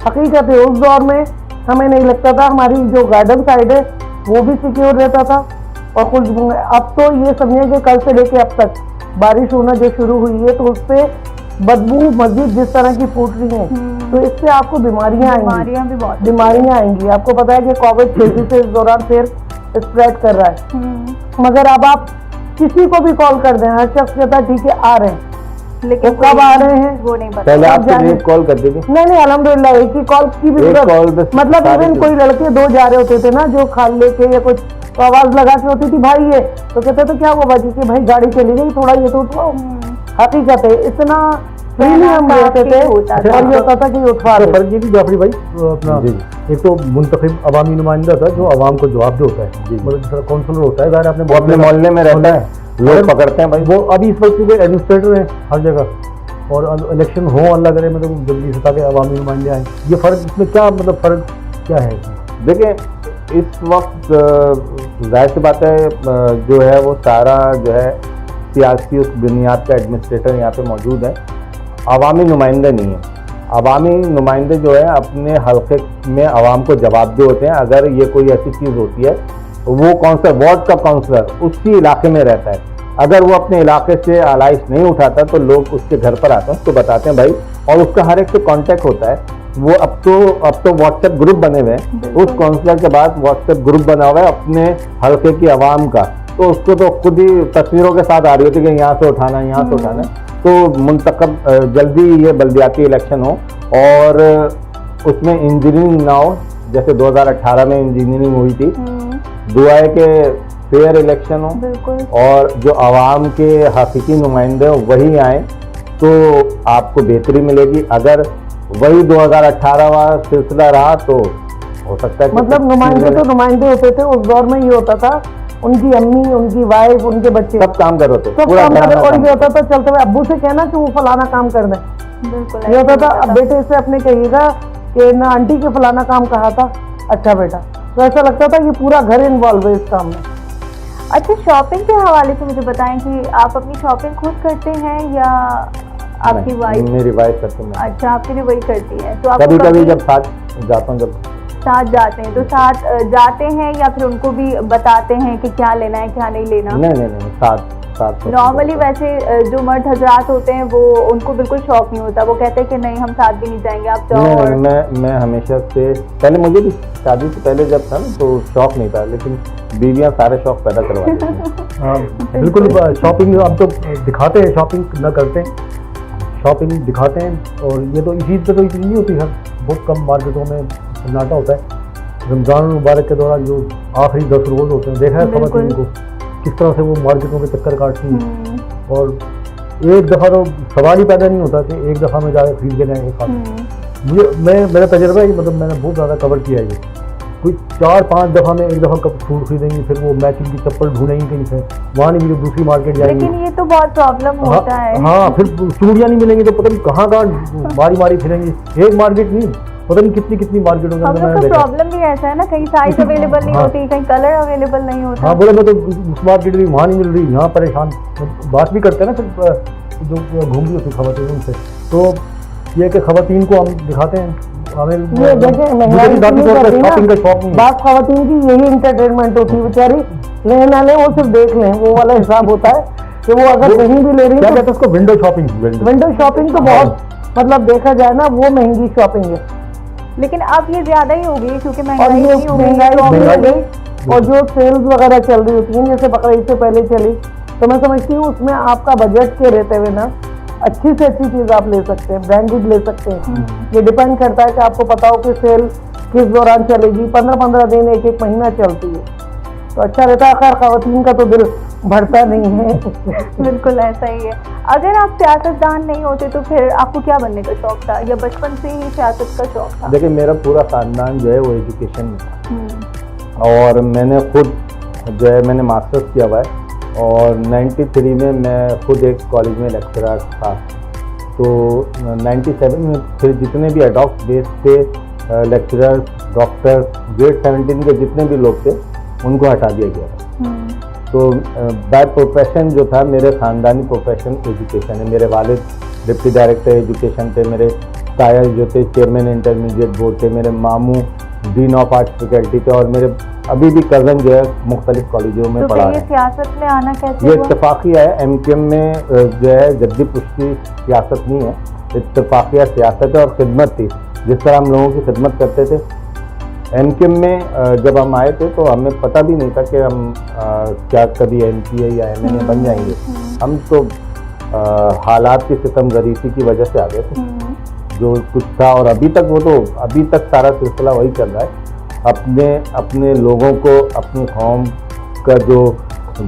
हकीकत है उस दौर में हमें नहीं लगता था, हमारी जो गार्डन साइड है वो भी सिक्योर रहता था और कुछ। अब तो ये समझिए कि कल से लेके अब तक बारिश होना जो शुरू हुई है तो उस पर बदबू मस्जिद जिस तरह की फूट रही है, तो इससे आपको बीमारियां भी बहुत बीमारियां आएंगी। आपको पता है कि कोविड तेजी से इस दौरान फिर स्प्रेड कर रहा है, मगर अब आप किसी को भी कॉल कर दें, हर शख्स कहता है ठीक है आ रहे हैं, लेकिन कब आ रहे हैं वो नहीं पता। पहले आपको एक कॉल कर दी थी? नहीं, अल्हम्दुलिल्लाह एक ही कॉल की भी जरूरत, मतलब इवन कोई लड़के 2 जा रहे होते थे ना जो खाल लेके या कुछ, तो आवाज लगा के होती थी भाई ये, तो कहते तो क्या हुआ बाजी कि भाई गाड़ी चली गई, थोड़ा ये तो उठवाओ। हकीकत है इतना फ्रीली हम रहते थे और ये होता था कि उठवा रहे। फर्क ये कि जाफरी भाई अपना एक तो मुंतखब अवामी नुमाइंदा था जो आवाम को जवाब दे होता है, मतलब जिस तरह काउंसलर होता है, ज़ाहिर आपने अपने मोहल्ले में रहता है, लोग पकड़ते हैं भाई। वो अभी इस वक्त के एडमिनिस्ट्रेटर हैं हर जगह और इलेक्शन हो अल्लाह करे मतलब जल्दी से ताकि अवामी नुमाइंदे आए। ये फ़र्क इसमें क्या मतलब फ़र्क क्या है? देखिए, इस वक्त जाहिर सी बात है जो है वो सारा जो है सियासी उस बुनियाद का एडमिनिस्ट्रेटर यहाँ पे मौजूद है, अवामी नुमाइंदे नहीं है। अवामी नुमाइंदे जो है अपने हल्के में आवाम को जवाबदेह होते हैं। अगर ये कोई ऐसी चीज़ होती है, वो काउंसलर, वार्ड का काउंसलर उसी इलाके में रहता है, अगर वो अपने इलाके से आलाइश नहीं उठाता तो लोग उसके घर पर आते हैं, उसको बताते हैं भाई, और उसका हर एक से कांटेक्ट होता है। वो अब तो व्हाट्सएप ग्रुप बने हुए हैं, उस काउंसलर के बाद व्हाट्सएप ग्रुप बना हुआ है अपने हल्के की आवाम का, तो उसको तो खुद ही तस्वीरों के साथ आ रही होती है कि यहाँ से उठाना, यहाँ से उठाना। तो मुंतखब जल्दी ये बल्दियाती इलेक्शन हो और उसमें इंजीनियरिंग ना हो, जैसे 2018 में इंजीनियरिंग हुई थी। दुआ है कि फेयर इलेक्शन हो और जो आवाम के हकीकी नुमाइंदे हो वही आए तो आपको बेहतरी मिलेगी। अगर वही 2018 वाला सिलसिला रहा तो हो सकता है मतलब नुमाइंदे तो नुमाइंदे होते थे उस दौर में। ये होता था उनकी अम्मी, उनकी वाइफ, उनके बच्चे सब काम कर रहे थे, सब काम कर रहे। और ये होता था चलते हुए अब्बू से कहना कि वो फलाना काम कर दें। ये होता था अब बेटे से अपने कहिएगा कि ना आंटी के फलाना काम कहा था, अच्छा बेटा, तो ऐसा लगता था कि पूरा घर इन्वॉल्व है इस काम में। अच्छा, शॉपिंग के हवाले से मुझे बताएं कि आप अपनी शॉपिंग खुद करते हैं या आपकी वाइफ? मेरी वाइफ करती है। अच्छा, आपके लिए वही करती है। तो कभी कभी जब साथ जाता हूँ, जब साथ जाते हैं तो साथ जाते हैं या फिर उनको भी बताते हैं कि क्या लेना है क्या नहीं लेना? नहीं, साथ नॉर्मली वैसे जो मर्द हजरात होते हैं वो उनको बिल्कुल शौक नहीं होता, वो कहते हैं कि नहीं हम साथ भी नहीं जाएंगे, आप जाओ। नहीं, मैं हमेशा से पहले, मुझे भी शादी से पहले जब था ना तो शौक नहीं था, लेकिन बीवियां सारे शौक पैदा करवा देती हैं। हाँ बिल्कुल, शॉपिंग अब तो दिखाते हैं, शॉपिंग न करते हैं, शॉपिंग दिखाते हैं। और ये तो इसी पे तो इतनी नहीं होती है, बहुत कम मार्केटों में सन्नाटा होता है। रमज़ान मुबारक के दौरान जो आखिरी 10 रोज़ होते हैं, देखा है ख़वातीन को किस तरह से वो मार्केटों के चक्कर काटती हैं। और एक दफ़ा तो सवाल ही पैदा नहीं होता कि एक दफ़ा में जाकर खरीद के लाएँ एक हाथ। मुझे मेरा तजर्बा है, मतलब मैंने बहुत ज़्यादा कवर किया है ये, कोई 4-5 दफ़ा में एक दफ़ा कब सूट खरीदेंगी, फिर वो मैचिंग की चप्पल ढूंढेंगी कहीं से, वहाँ नहीं मिली दूसरी मार्केट जाएंगी। लेकिन ये तो बहुत प्रॉब्लम होता है। हाँ, फिर चूड़ियाँ नहीं मिलेंगी तो पता नहीं कहाँ मारी फिरेंगी। एक मार्केट नहीं, पता नहीं कितनी मार्केटों के हम अंदर लोग मैंने का देखा। प्रॉब्लम भी ऐसा है ना, कहीं साइज अवेलेबल नहीं होती, कहीं कलर अवेलेबल नहीं होता। हाँ, बोले मैं तो उस मार्केट में वहाँ नहीं मिल रही, यहाँ परेशान। बात भी करते हैं ना फिर जो घूम रही होती खवातीन उनसे, तो ये कि खवातीन को हम दिखाते हैं, हमें ये देखें महंगाई इतनी कर रही है शॉपिंग का ना, शौक नहीं है। बात खवातीन की यही इंटरटेनमेंट होती है बेचारी, लेना ले वो सिर्फ देख लें, वो वाला हिसाब होता है कि वो अगर कहीं भी ले रही क्या है कहते हैं उसको, विंडो शॉपिंग। विंडो शॉपिंग तो बहुत मतलब देखा जाए ना वो महंगी शॉपिंग है। लेकिन अब ये ज्यादा ही हो गई क्योंकि और महंगाई ये इतनी हो गई है, महंगाई तो भी हो अब- गई, और जो सेल्स वगैरह चल रही होती हैं जैसे बकरीद से पहले चली, तो मैं समझती हूँ उसमें आपका बजट के रहते हुए ना अच्छी से अच्छी चीज़ आप ले सकते हैं, ब्रांडेड ले सकते हैं। ये डिपेंड करता है कि आपको पता हो कि सेल किस दौरान चलेगी, 15-15 दिन, एक महीना चलती है, तो अच्छा रहता है। खैर खवातीन का तो दिल भरता नहीं है। बिल्कुल ऐसा ही है। अगर आप सियासतदान नहीं होते तो फिर आपको क्या बनने का शौक था, या बचपन से ही सियासत का शौक था? देखिए मेरा पूरा ख़ानदान जो है वो एजुकेशन में था, हम्म, और मैंने खुद जो है मैंने मास्टर्स किया हुआ है, और 93 में मैं खुद एक कॉलेज में लेक्चरर था। तो 97 में फिर जितने भी एडॉक बेस पे लेक्चरर, डॉक्टर, ग्रेड 17 के जितने भी लोग थे उनको हटा दिया गया था। हम्म, तो बाय प्रोफेशन जो था, मेरे ख़ानदानी प्रोफेशन एजुकेशन है। मेरे वालिद डिप्टी डायरेक्टर एजुकेशन थे, मेरे ताया जो थे चेयरमैन इंटरमीडिएट बोर्ड थे, मेरे मामू डीन ऑफ आर्ट्स फैकल्टी थे, और मेरे अभी भी कज़न जो है मुख्तलिफ कॉलेजों में तो पढ़ा फिर ये है। सियासत में आना कैसे ये हुआ? इत्तफाकिया है, एमकेएम में जो है जद्दी पुश्ती सियासत नहीं है, इत्तफाकिया सियासत है और खिदमत थी, जिस तरह हम लोगों की खिदमत करते थे। एमकेएम में जब हम आए थे तो हमें पता भी नहीं था कि हम क्या कभी एमपीए या एमएनए बन जाएंगे। हम तो हालात की सितमगरीसी की वजह से आ गए थे, हम्म, जो कुछ था, और अभी तक सारा सिलसिला वही चल रहा है। अपने लोगों को, अपनी कौम का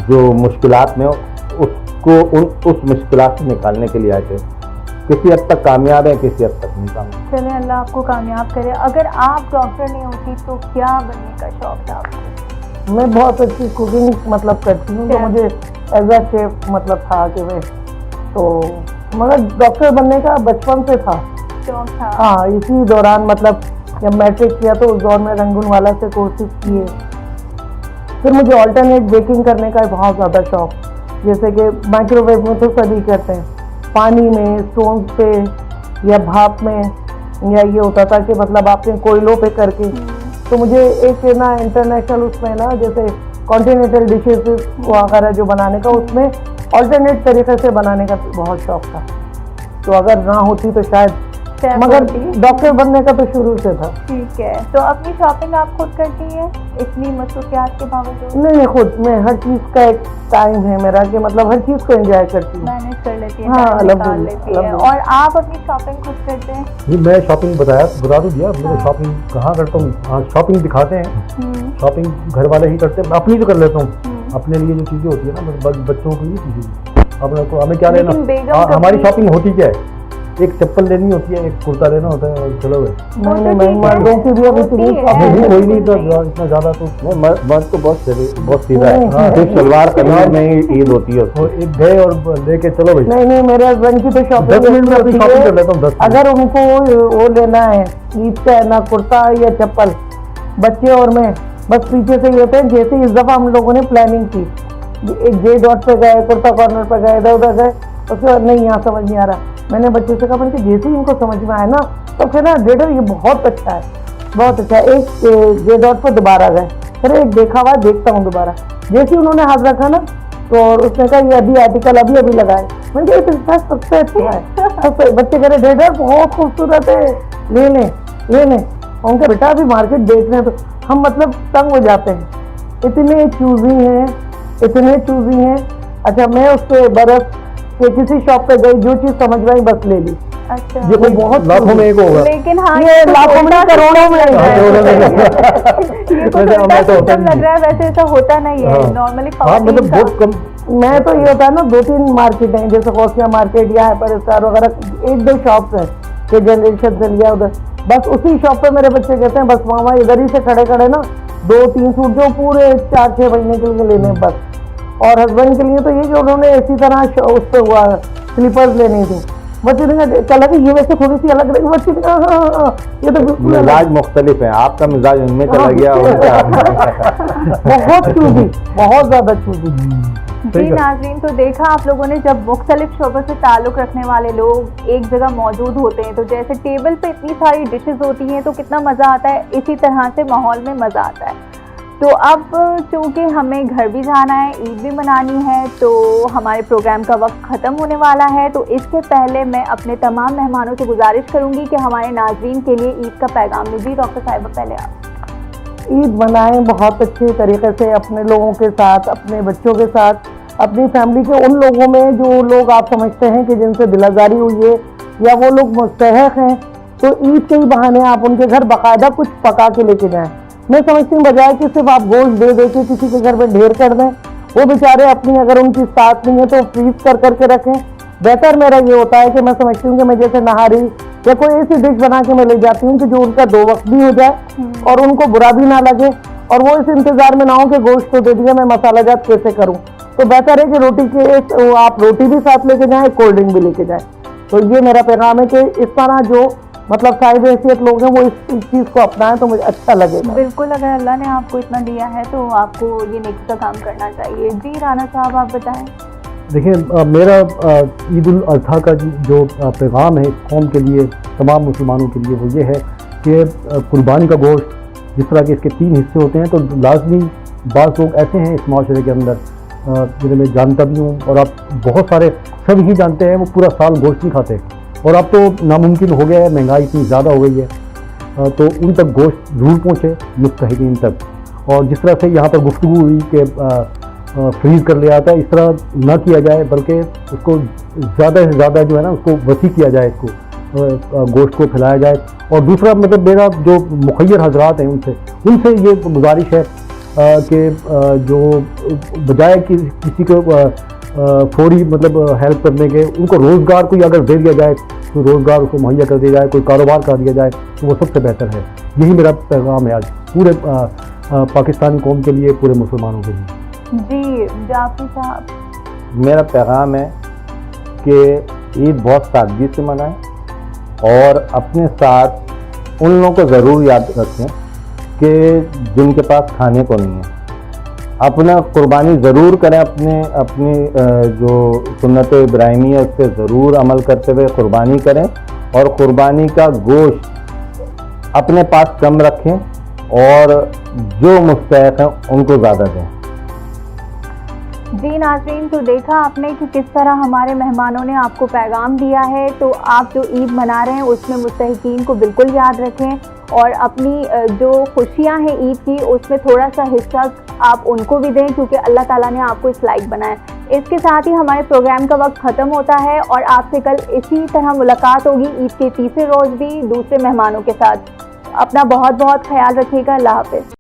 जो मुश्किलात में उसको उस मुश्किलात से निकालने के लिए आए थे। किसी हद तक कामयाब है, किसी हद तक नहीं कामयाब। चले अल्लाह आपको कामयाब करे। अगर आप डॉक्टर नहीं होती तो क्या बनने का शौक था आपको? मैं बहुत अच्छी कुकिंग मतलब करती हूँ, तो क्या? मुझे एज अ शेफ मतलब था कि मैं तो मगर डॉक्टर बनने का बचपन से था। शौक था? हाँ, इसी दौरान मतलब जब मैट्रिक किया तो उस दौर में रंगूनवाला से कोर्सेज किए। फिर मुझे अल्टरनेट बेकिंग करने का बहुत ज़्यादा शौक, जैसे कि माइक्रोवेव में तो सभी करते हैं, पानी में, स्टोन पे या भाप में, या ये होता था कि मतलब आपने कोयलों पे करके। तो मुझे एक ना इंटरनेशनल उसमें ना जैसे कॉन्टिनेंटल डिशेज वगैरह जो बनाने का, उसमें अल्टरनेट तरीके से बनाने का बहुत शौक था। तो अगर ना होती तो शायद, शेफ मगर होती। डॉक्टर बनने का तो शुरू से था। ठीक है, तो अपनी शॉपिंग आप खुद करती हैं इतनी मसरूफियात के बावजूद? नहीं, खुद मैं हर चीज़ का एक टाइम है मेरा कि मतलब हर चीज़ को एंजॉय करती हूँ। मैनेज कर लेती है, हाँ, टाइम निकाल अल्हम्दुलिल्लाह, लेती है। अल्हम्दुलिल्लाह। और आप अपनी शॉपिंग खुद करते हैं? जी, मैं शॉपिंग बता तो दिया, मैं शॉपिंग कहाँ करता हूँ। हाँ, शॉपिंग दिखाते हैं, हम्म, शॉपिंग घर वाले ही करते हैं, अपनी तो कर लेता हूँ। हम्म। अपने लिए जो चीज़ें होती है ना, बच्चों की चीज़ें, अपने को हमें क्या लेना। लेकिन बेगम हाँ, हमारी कभी- शॉपिंग होती क्या है, एक चप्पल लेनी होती है, एक कुर्ता लेना होता है, और चलो भाई। वो तो नहीं, ठीक है, मर्दों की भी अब होती इतनी है। शॉपिंग नहीं, कोई नहीं, नहीं। तो इतना ज़्यादा तो नहीं, मर्द तो बहुत सीधा है। हाँ, सिर्फ सलवार कमीज में ही ईद होती है उसको। वो एक गए और लेके चलो भाई। नहीं, मेरे हस्बैंड की तो 10 शॉपिंग मिनट में अपनी होती शॉपिंग है। कर लेता हूँ, 10 मिनट। अगर उनको वो लेना है ईद का ना कुर्ता या चप्पल, बच्चे और मैं बस पीछे से ये होते हैं। जैसे इस दफ़ा हम लोगों ने प्लानिंग की, एक जे डॉट पे गए, कुर्ता कॉर्नर पे गए, इधर उधर गए, उसके बाद नहीं यहाँ समझ नहीं आ रहा। मैंने बच्चों से कहा, मैंने कहा जैसे ही इनको समझ में आया ना तो फिर ना डेडर ये बहुत अच्छा है, बहुत अच्छा है। एक जे डॉट पर दोबारा गए, फिर एक देखा हुआ देखता हूँ दोबारा। जैसे ही उन्होंने हाथ रखा ना तो और उसने कहा ये अभी आर्टिकल अभी लगाए। मैंने कहा ये तो इसका सबसे अच्छा है, सबसे। बच्चे कह रहे डेडर बहुत खूबसूरत है, ले लें। उनका बेटा अभी मार्केट देख रहे हैं तो हम मतलब तंग हो जाते हैं, इतने चूजी हैं। अच्छा, मैं उसके बरस के किसी शॉप पे गई, जो चीज़ समझ में आई बस ले ली। अच्छा, ये कोई बहुत लाखों में एक होगा। लेकिन हाँ, ये तो लाखों में उल्टा करोड़ों में system है। लग रहा है। वैसे ये कुछ हमें उल्टा तो होता system नहीं लग रहा है, वैसे ऐसा होता नहीं है हाँ। नॉर्मली। हाँ, मतलब बहुत कम। मैं तो ये होता है ना, 2-3 मार्केट हैं जैसे कौसिया मार्केट या हाइपर स्टार वगैरह, 1-2 शॉप्स हैं कि जनरेशन से लिया उधर, बस उसी शॉप पे मेरे बच्चे कहते हैं बस मामा इधर ही से खड़े खड़े ना 2-3 सूट जो पूरे 4-6 महीने के लिए लेने बस। और हस्बैंड के लिए तो ये कि उन्होंने इसी तरह उस पर हुआ स्लीपर्स लेनी थी। बच्चे ने कहा कि ये वैसे थोड़ी सी अलग लगी। बच्चे ने कहा हाँ, ये तो बिल्कुल मिजाज मुख्तलिफ है, आपका मिजाज उनमें चला गया बहुत चूजी, बहुत ज्यादा चूजी। जी नाज़रीन, तो देखा आप लोगों ने, जब मुख्तलिफ शोबों से ताल्लुक़ रखने वाले लोग एक जगह मौजूद होते हैं तो जैसे टेबल पे इतनी सारी डिशेस होती हैं तो कितना मज़ा आता है, इसी तरह से माहौल में मज़ा आता है। तो अब चूँकि हमें घर भी जाना है, ईद भी मनानी है, तो हमारे प्रोग्राम का वक्त ख़त्म होने वाला है। तो इससे पहले मैं अपने तमाम मेहमानों से गुजारिश करूँगी कि हमारे नाज़रीन के लिए ईद का पैगाम दीजिए। डॉक्टर साहिबा पहले आप। ईद मनाएं बहुत अच्छे तरीके से अपने लोगों के साथ, अपने बच्चों के साथ, अपनी फैमिली के उन लोगों में जो लोग आप समझते हैं कि जिनसे दिलाजारी हुई है या वो लोग मुस्तहक हैं, तो ईद के ही बहाने आप उनके घर बाकायदा कुछ पका के लेके जाएं। मैं समझती हूँ बजाय कि सिर्फ आप गोश्त दे दे के किसी के घर में ढेर कर दें, वो बेचारे अपनी अगर उनकी साथ नहीं है तो फ्रीज कर करके रखें। बेहतर मेरा ये होता है कि मैं समझती हूँ कि मैं जैसे नहारी या कोई ऐसी डिश बना के मैं ले जाती हूँ कि जो उनका 2 वक्त भी हो जाए और उनको बुरा भी ना लगे और वो इस इंतजार में ना हो कि गोश्त तो दे दिया, मैं मसाला जात कैसे करूँ। तो बेहतर है कि रोटी के आप रोटी भी साथ लेके जाएं, कोल्ड ड्रिंक भी लेके जाएं। तो ये मेरा पैगाम है कि इस तरह जो मतलब साहिब हैसियत लोग हैं वो इस चीज़ को अपनाएं तो मुझे अच्छा लगेगा। बिल्कुल, अगर अल्लाह ने आपको इतना दिया है तो आपको ये नेकी का काम करना चाहिए। जी राना साहब, आप बताएं। देखिए, मेरा ईद उल अज़हा का जो पैगाम है कौम के लिए, तमाम मुसलमानों के लिए, वो ये है कि कुर्बानी का गोश्त, जिस तरह के इसके 3 हिस्से होते हैं, तो लाजमी बाज़ लोग ऐसे हैं इस माशरे के अंदर जिन्हें मैं जानता भी हूँ और आप बहुत सारे सब ही जानते हैं, वो पूरा साल गोश्त नहीं खाते। और अब तो नामुमकिन हो गया है, महंगाई इतनी ज़्यादा हो गई है, तो उन तक गोश्त ज़रूर पहुँचे मुस्तहिकीन तक। और जिस तरह से यहाँ पर गुफ्तगू हुई कि फ्रीज़ कर लिया था, इस तरह ना किया जाए, बल्कि उसको ज़्यादा से ज़्यादा जो है ना उसको वसी किया जाए, इसको गोश्त को फैलाया जाए। और दूसरा मतलब मेरा जो मुखय्यर हजरात हैं उनसे ये गुजारिश है कि जो बजाय कि किसी को फौरी मतलब हेल्प करने के, उनको रोज़गार कोई अगर दे दिया जाए तो रोज़गार उसको मुहैया कर दिया जाए, कोई कारोबार कर दिया जाए तो वो सबसे बेहतर है। यही मेरा पैगाम है आज पूरे पाकिस्तानी कौम के लिए, पूरे मुसलमानों के लिए। जी जाफरी साहब। मेरा पैगाम है कि ईद बहुत सादगी से मनाएं और अपने साथ उन लोगों को ज़रूर याद रखें कि जिनके पास खाने को नहीं है। अपना कुर्बानी ज़रूर करें, अपनी जो सुन्नत इब्राहिमी है उस पर ज़रूर अमल करते हुए कुर्बानी करें और कुर्बानी का गोश्त अपने पास कम रखें और जो मुस्तहक हैं उनको ज़्यादा दें। जी नाज़रीन, तो देखा आपने कि किस तरह हमारे मेहमानों ने आपको पैगाम दिया है। तो आप जो ईद मना रहे हैं उसमें मुस्तहिकीन को बिल्कुल याद रखें और अपनी जो खुशियां हैं ईद की उसमें थोड़ा सा हिस्सा आप उनको भी दें, क्योंकि अल्लाह ताला ने आपको इस लायक बनाया। इसके साथ ही हमारे प्रोग्राम का वक्त ख़त्म होता है और आपसे कल इसी तरह मुलाकात होगी ईद के तीसरे रोज़ भी दूसरे मेहमानों के साथ। अपना बहुत बहुत ख्याल रखिएगा। अल्लाह हाफ़िज़।